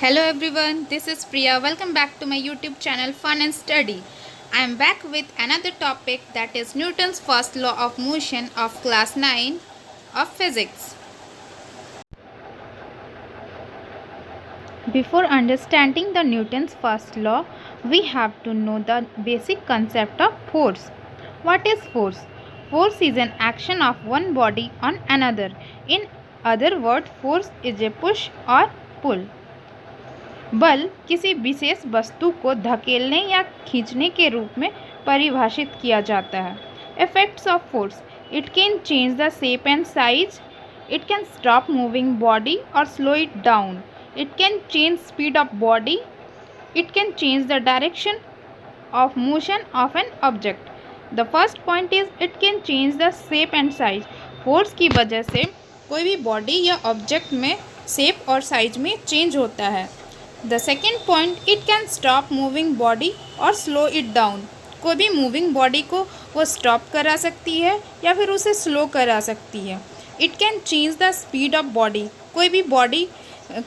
Hello everyone, this is Priya. Welcome back to my YouTube channel Fun and Study. I am back with another topic, that is Newton's first law of motion of class 9 of physics. Before understanding the Newton's first law, we have to know the basic concept of force. What is force? Force is an action of one body on another. In other words, force is a push or pull. बल किसी विशेष वस्तु को धकेलने या खींचने के रूप में परिभाषित किया जाता है। Effects of force: it can change the shape and size, it can stop moving body और slow it down, it can change speed of body, it can change the direction of motion of an object. The first point is it can change the shape and size. Force की वजह से कोई भी body या object में shape और size में change होता है। The second point, it can stop moving body और स्लो इट डाउन। कोई भी मूविंग बॉडी को वो स्टॉप करा सकती है या फिर उसे स्लो करा सकती है। It can change the speed of body. कोई भी बॉडी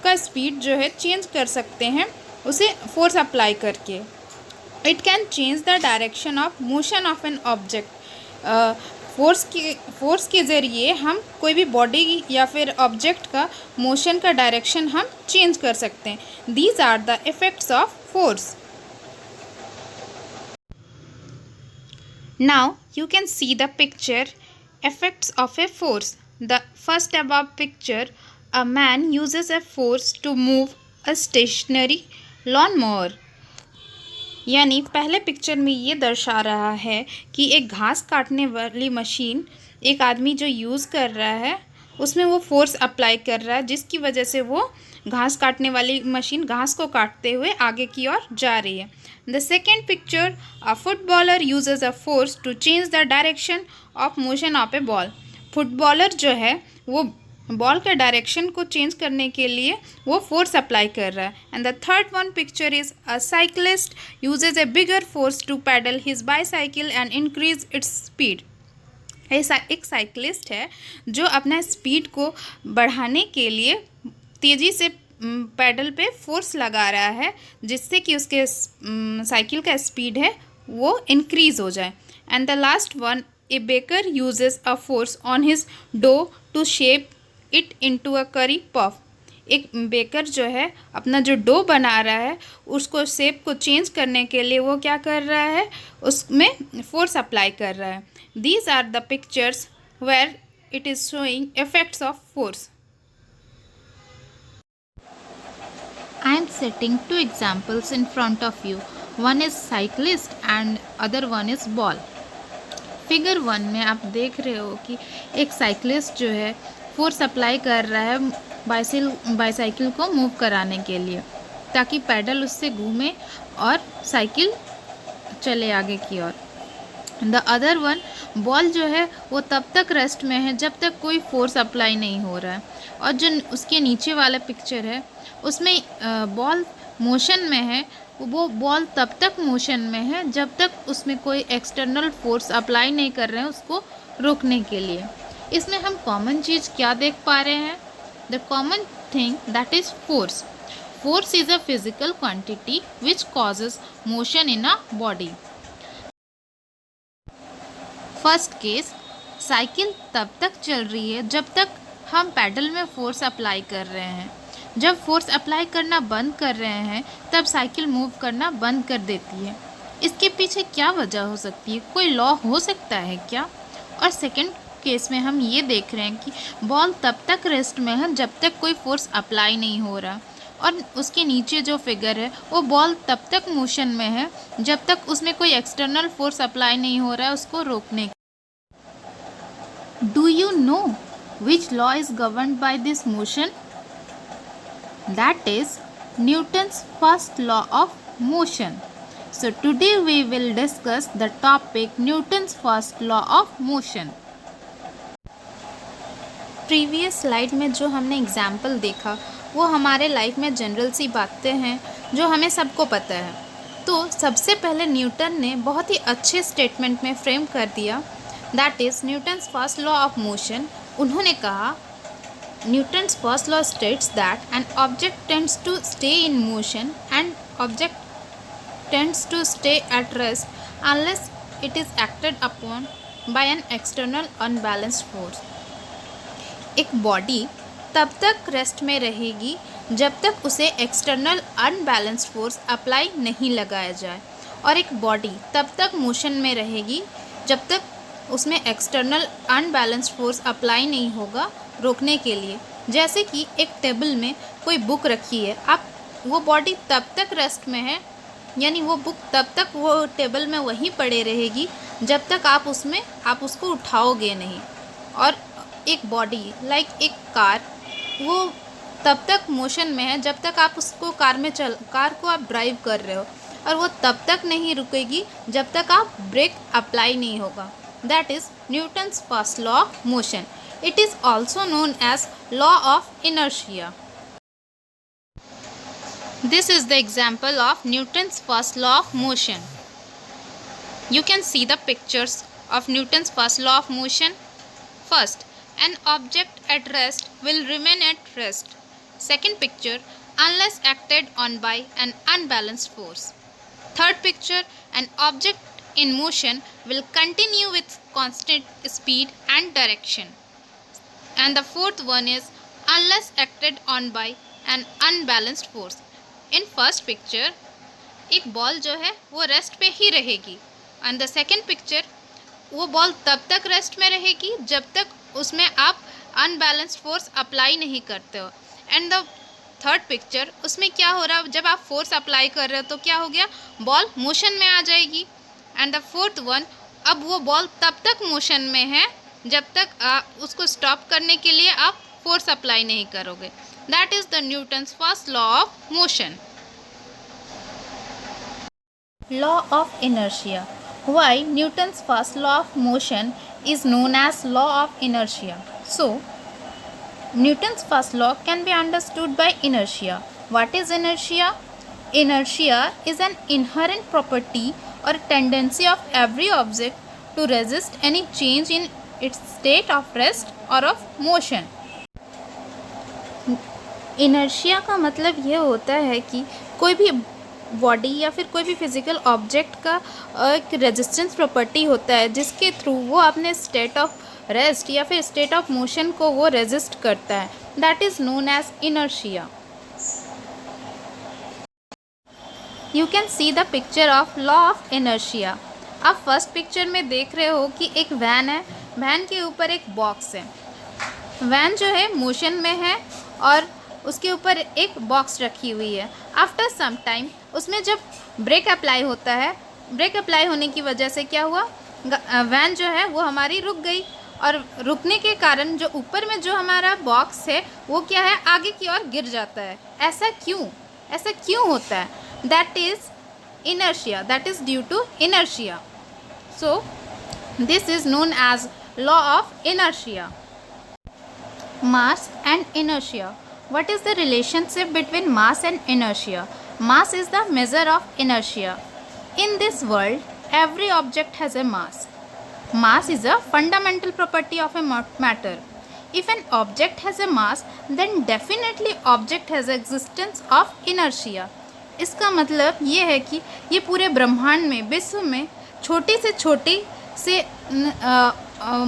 का स्पीड जो है चेंज कर सकते हैं उसे फोर्स अप्लाई करके। It can change the direction of motion of an object. Force के ज़रिए हम कोई भी बॉडी या फिर ऑब्जेक्ट का मोशन का डायरेक्शन हम चेंज कर सकते हैं। These are the effects of force. Now you can see the picture effects of a force. The first above picture, a man uses a force to move a stationary lawn mower. यानी पहले picture में ये दर्शा रहा है कि एक घास काटने वाली मशीन एक आदमी जो यूज़ कर रहा है उसमें वो फोर्स अप्लाई कर रहा है, जिसकी वजह से वो घास काटने वाली मशीन घास को काटते हुए आगे की ओर जा रही है। The second picture, a footballer uses a force to change the direction of motion of a ball. Footballer जो है वो बॉल के डायरेक्शन को चेंज करने के लिए वो फोर्स अप्लाई कर रहा है। And the third one picture is a cyclist uses a bigger force to pedal his bicycle and increase its speed. एक साइकिलिस्ट है जो अपना स्पीड को बढ़ाने के लिए तेज़ी से पैडल पे फोर्स लगा रहा है, जिससे कि उसके साइकिल का स्पीड है वो इंक्रीज़ हो जाए। And the last one, a baker uses a force on his dough to shape it into a curry puff. एक बेकर जो है अपना जो डो बना रहा है उसको शेप को चेंज करने के लिए वो क्या कर रहा है, उसमें फोर्स अप्लाई कर रहा है। These are the pictures where it is showing effects of force. I am setting two examples in front of you. One is cyclist and other one is ball. Figure 1 में आप देख रहे हो कि एक साइकिलिस्ट जो है फोर्स अप्लाई कर रहा है बाईसाइकिल को मूव कराने के लिए, ताकि पैडल उससे घूमे और साइकिल चले आगे की ओर। द अदर वन, बॉल जो है वो तब तक रेस्ट में है जब तक कोई फोर्स अप्लाई नहीं हो रहा है, और जो उसके नीचे वाला पिक्चर है उसमें बॉल मोशन में है। वो बॉल तब तक मोशन में है जब तक उसमें कोई एक्सटर्नल फोर्स अप्लाई नहीं कर रहे हैं उसको रोकने के लिए। इसमें हम कॉमन चीज़ क्या देख पा रहे हैं? The common thing that is force. Force is a physical quantity which causes motion in a body. First case, cycle तब तक चल रही है जब तक हम पैडल में फोर्स अप्लाई कर रहे हैं। जब फोर्स अप्लाई करना बंद कर रहे हैं तब साइकिल मूव करना बंद कर देती है। इसके पीछे क्या वजह हो सकती है? कोई लॉ हो सकता है क्या? और सेकंड केस में हम ये देख रहे हैं कि बॉल तब तक रेस्ट में है जब तक कोई फोर्स अप्लाई नहीं हो रहा, और उसके नीचे जो फिगर है वो बॉल तब तक मोशन में है जब तक उसमें कोई एक्सटर्नल फोर्स अप्लाई नहीं हो रहा है उसको रोकने। Do you know which law is governed by this motion? That is Newton's first law of motion. So today we will discuss the topic Newton's first law of motion. Previous slide में जो हमने example देखा वो हमारे life में general सी बातें हैं जो हमें सबको पता है। तो सबसे पहले न्यूटन ने बहुत ही अच्छे स्टेटमेंट में फ्रेम कर दिया, that is Newton's first law of motion. उन्होंने कहा Newton's first law states that an object tends to stay in motion and object tends to stay at rest unless it is acted upon by an external unbalanced force. एक body तब तक rest में रहेगी जब तक उसे external unbalanced force apply नहीं लगाया जाए, और एक बॉडी तब तक मोशन में रहेगी जब तक उसमें एक्सटर्नल अनबैलेंस्ड फोर्स अप्लाई नहीं होगा रोकने के लिए। जैसे कि एक टेबल में कोई बुक रखी है, आप वो बॉडी तब तक रेस्ट में है, यानी वो बुक तब तक वो टेबल में वहीं पड़े रहेगी जब तक आप उसको उठाओगे नहीं। और एक बॉडी लाइक एक कार, वो तब तक मोशन में है जब तक आप उसको कार को आप ड्राइव कर रहे हो, और वो तब तक नहीं रुकेगी जब तक आप ब्रेक अप्लाई नहीं होगा। That is Newton's first law of motion. It is also known as law of inertia. This is the example of Newton's first law of motion. You can see the pictures of Newton's first law of motion. First, an object at rest will remain at rest. Second picture, unless acted on by an unbalanced force. Third picture, an object in motion will continue with constant speed and direction. And the fourth one is unless acted on by an unbalanced force. In first picture, एक ball जो है वो rest पे ही रहेगी, and the second picture, वो ball तब तक rest में रहेगी जब तक उसमें आप अनबैलेंस्ड फोर्स अप्लाई नहीं करते हो। एंड द थर्ड पिक्चर, उसमें क्या हो रहा है, जब आप फोर्स अप्लाई कर रहे हो तो क्या हो गया, बॉल मोशन में आ जाएगी। एंड द फोर्थ वन, अब वो बॉल तब तक मोशन में है जब तक उसको स्टॉप करने के लिए आप फोर्स अप्लाई नहीं करोगे। That is the Newton's first law of motion. Law of inertia. Why Newton's first law of motion is known as law of inertia. So, Newton's first law can be understood by inertia. What is inertia? Inertia is an inherent property or tendency of every object to resist any change in its state of rest or of motion. Inertia का मतलब ये होता है कि कोई भी body या फिर कोई भी फिजिकल ऑब्जेक्ट का एक रेजिस्टेंस प्रॉपर्टी होता है जिसके थ्रू वो अपने स्टेट ऑफ रेस्ट या फिर स्टेट ऑफ मोशन को वो रेजिस्ट करता है. That is known as inertia. You can see the picture of law of inertia. आप फर्स्ट पिक्चर में देख रहे हो कि एक वैन है, वैन के ऊपर एक बॉक्स है. वैन जो है मोशन में है और उसके ऊपर एक बॉक्स रखी हुई है. आफ्टर सम टाइम उसमें जब ब्रेक अप्लाई होता है, ब्रेक अप्लाई होने की वजह से क्या हुआ, वैन जो है वो हमारी रुक गई, और रुकने के कारण जो ऊपर में जो हमारा बॉक्स है वो क्या है, आगे की ओर गिर जाता है. ऐसा क्यों होता है? That is inertia. That is due to inertia. So this is known as law of inertia. Mass and inertia. What is the relationship between mass and inertia? Mass is the measure of inertia. In this world, every object has a mass. Mass is a fundamental property of a matter. If an object has a mass, then definitely object has existence of inertia. इसका मतलब ये है कि ये पूरे ब्रह्मांड में, विश्व में छोटी से छोटी से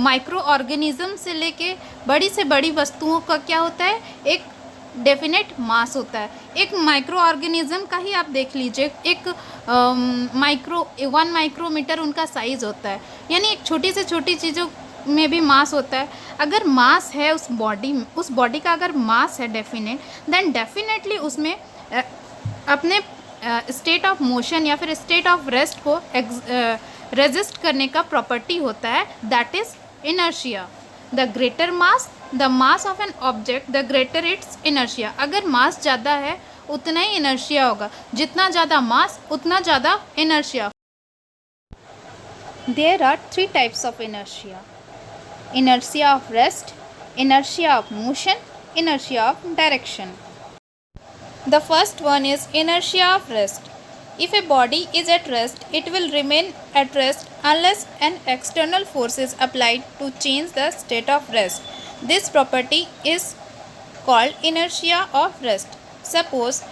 माइक्रो ऑर्गेनिज्म से लेके बड़ी से बड़ी वस्तुओं का क्या होता है, एक डेफिनेट मास होता है. एक माइक्रो ऑर्गेनिज्म का ही आप देख लीजिए, एक 1 माइक्रोमीटर उनका साइज़ होता है, यानी एक छोटी से छोटी चीज़ों में भी मास होता है. अगर मास है उस बॉडी का अगर मास है डेफिनेट, देन डेफिनेटली उसमें अपने स्टेट ऑफ मोशन या फिर स्टेट ऑफ रेस्ट को रेजिस्ट करने का प्रॉपर्टी होता है. That is inertia. The greater mass, the mass of an object, the greater it's inertia. अगर मास ज़्यादा है उतना ही इनर्शिया होगा, जितना ज़्यादा मास उतना ज़्यादा inertia. There are 3 types of inertia. Inertia of rest, inertia of motion, inertia of direction. The first one is inertia of rest. If a body is at rest, it will remain at rest unless an external force is applied to change the state of rest. This property is called inertia of rest. Suppose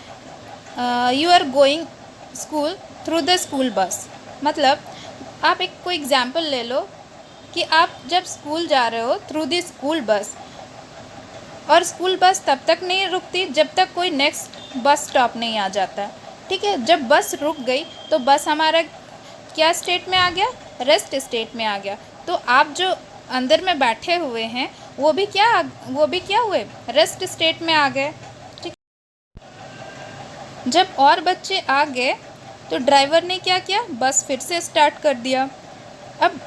you are going school through the school bus. मतलब आप एक कोई example ले लो कि आप जब school जा रहे हो थ्रू द स्कूल बस, और स्कूल बस तब तक नहीं रुकती जब तक कोई नेक्स्ट बस स्टॉप नहीं आ जाता, ठीक है। जब बस रुक गई तो बस हमारा क्या स्टेट में आ गया, रेस्ट स्टेट में आ गया। तो आप जो अंदर में बैठे हुए हैं वो भी क्या हुए, रेस्ट स्टेट में आ गए, ठीक। जब और बच्चे आ गए तो ड्राइवर ने क्या किया, बस फिर से स्टार्ट कर दिया। अब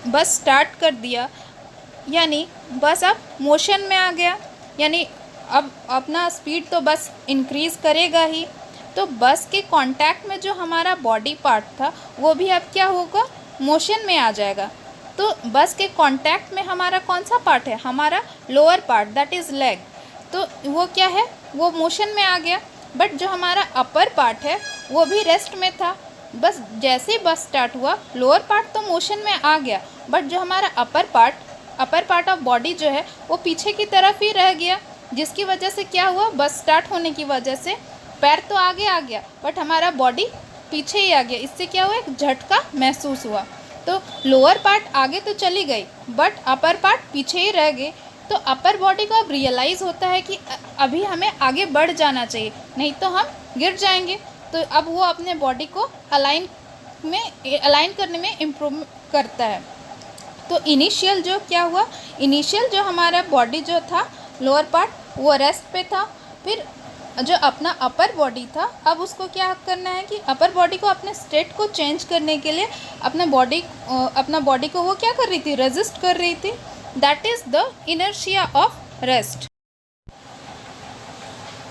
बस स्टार्ट कर दिया यानी बस अब मोशन में आ गया, यानी अब अपना स्पीड तो बस इंक्रीज़ करेगा ही। तो बस के कांटेक्ट में जो हमारा बॉडी पार्ट था वो भी अब क्या होगा, मोशन में आ जाएगा। तो बस के कांटेक्ट में हमारा कौन सा पार्ट है, हमारा lower part, that is leg. तो वो क्या है, वो मोशन में आ गया। बट जो हमारा अपर पार्ट है वो भी रेस्ट में था। बस जैसे ही बस स्टार्ट हुआ लोअर पार्ट तो मोशन में आ गया, बट जो हमारा अपर पार्ट ऑफ बॉडी जो है वो पीछे की तरफ ही रह गया, जिसकी वजह से क्या हुआ, बस स्टार्ट होने की वजह से पैर तो आगे आ गया बट हमारा बॉडी पीछे ही आ गया। इससे क्या हुआ, एक झटका महसूस हुआ। तो लोअर पार्ट आगे तो चली गई बट अपर पार्ट पीछे ही रह गए। तो अपर बॉडी को अब रियलाइज़ होता है कि अभी हमें आगे बढ़ जाना चाहिए, नहीं तो हम गिर जाएंगे। तो अब वो अपने बॉडी को अलाइन करने में इम्प्रूव करता है। तो इनिशियल जो हमारा बॉडी जो था लोअर पार्ट वो रेस्ट पे था। फिर जो अपना अपर बॉडी था अब उसको क्या करना है कि अपर बॉडी को अपने स्टेट को चेंज करने के लिए अपना बॉडी को वो क्या कर रही थी, रेजिस्ट कर रही थी। That is the inertia of rest.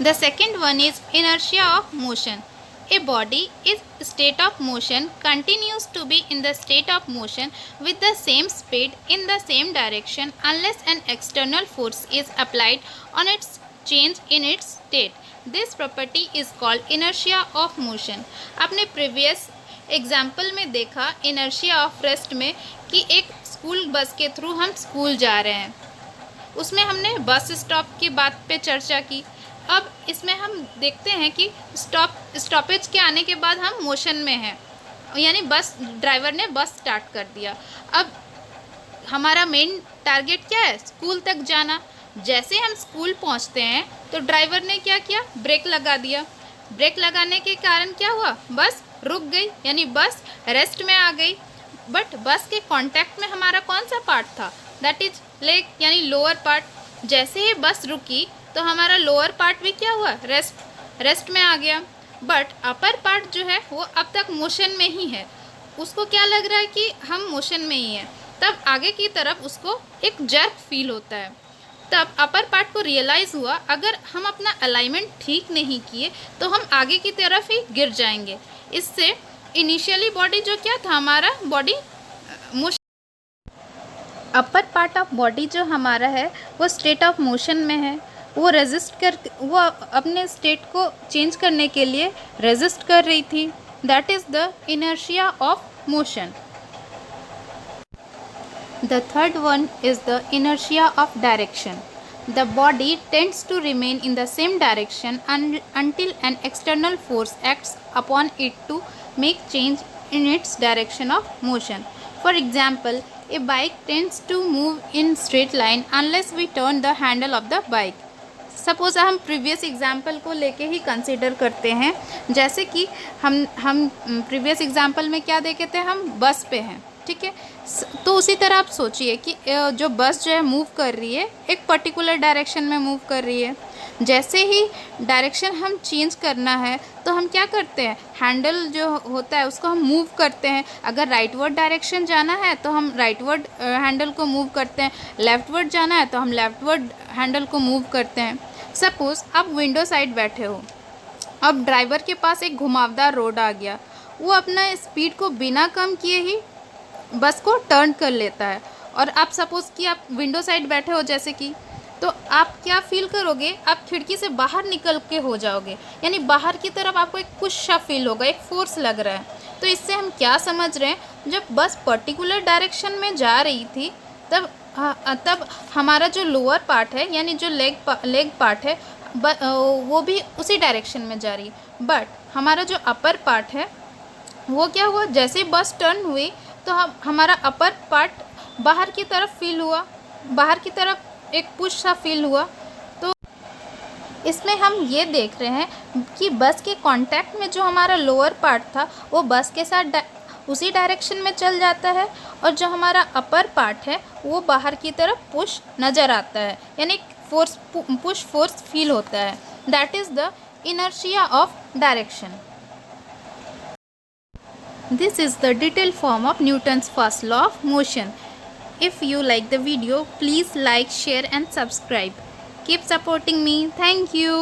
The second one is inertia of motion. A body is state of motion continues to be in the state of motion with the same speed in the same direction unless an external force is applied on its change in its state. This property is called inertia of motion. आपने previous example में देखा inertia of rest में कि एक school bus के through हम school जा रहे हैं, उसमें हमने बस स्टॉप की बात पे चर्चा की। अब इसमें हम देखते हैं कि स्टॉपेज के आने के बाद हम मोशन में हैं, यानी ड्राइवर ने बस स्टार्ट कर दिया। अब हमारा मेन टारगेट क्या है, स्कूल तक जाना। जैसे हम स्कूल पहुंचते हैं तो ड्राइवर ने क्या किया, ब्रेक लगा दिया। ब्रेक लगाने के कारण क्या हुआ, बस रुक गई, यानी बस रेस्ट में आ गई। बट बस के कांटेक्ट में हमारा कौन सा पार्ट था, दैट इज लेग, यानी लोअर पार्ट। जैसे ही बस रुकी तो हमारा लोअर पार्ट भी क्या हुआ, रेस्ट में आ गया। बट अपर पार्ट जो है वो अब तक मोशन में ही है, उसको क्या लग रहा है कि हम मोशन में ही हैं। तब आगे की तरफ उसको एक जर्क फील होता है। तब अपर पार्ट को रियलाइज़ हुआ अगर हम अपना अलाइनमेंट ठीक नहीं किए तो हम आगे की तरफ ही गिर जाएंगे। इससे इनिशियली बॉडी जो क्या था, हमारा body motion, upper part of body जो हमारा है वो स्टेट ऑफ मोशन में है। वो अपने स्टेट को चेंज करने के लिए रेजिस्ट कर रही थी। That is the inertia of motion. The third one is the inertia of direction. The body tends to remain in the same direction until an external force acts upon it to make change in its direction of motion. For example, a bike tends to move in straight line unless we turn the handle of the bike. Suppose हम previous example को लेके ही consider करते हैं। जैसे कि हम previous example में क्या देखे थे, हम बस पे हैं, ठीक है। तो उसी तरह आप सोचिए कि जो बस जो है मूव कर रही है, एक पर्टिकुलर डायरेक्शन में मूव कर रही है। जैसे ही डायरेक्शन हम चेंज करना है तो हम क्या करते हैं, हैंडल जो होता है उसको हम मूव करते हैं। अगर राइटवर्ड डायरेक्शन जाना है तो हम राइटवर्ड हैंडल को मूव करते हैं, लेफ्टवर्ड जाना है तो हम लेफ्टवर्ड हैंडल को मूव करते हैं। सपोज़ आप विंडो साइड बैठे हो, अब ड्राइवर के पास एक घुमावदार रोड आ गया, वो अपना स्पीड को बिना कम किए ही बस को टर्न कर लेता है। और आप सपोज़ कि आप विंडो साइड बैठे हो जैसे कि, तो आप क्या फील करोगे, आप खिड़की से बाहर निकल के हो जाओगे, यानी बाहर की तरफ आपको एक पुश सा फील होगा, एक फोर्स लग रहा है। तो इससे हम क्या समझ रहे हैं, जब बस पर्टिकुलर डायरेक्शन में जा रही थी तब तब हमारा जो लोअर पार्ट है यानी जो लेग पार्ट है वो भी उसी डायरेक्शन में जा रही है। बट हमारा जो अपर पार्ट है वो क्या हुआ, जैसे ही बस टर्न हुई तो हमारा अपर पार्ट बाहर की तरफ फील हुआ, बाहर की तरफ एक पुश सा फील हुआ। तो इसमें हम ये देख रहे हैं कि बस के कांटेक्ट में जो हमारा लोअर पार्ट था वो बस के साथ उसी डायरेक्शन में चल जाता है, और जो हमारा अपर पार्ट है वो बाहर की तरफ पुश नज़र आता है, यानी पुश फोर्स फील होता है। That is the inertia of direction. This is the detailed form of Newton's first law of motion. If you like the video, please like, share and subscribe. Keep supporting me. Thank you.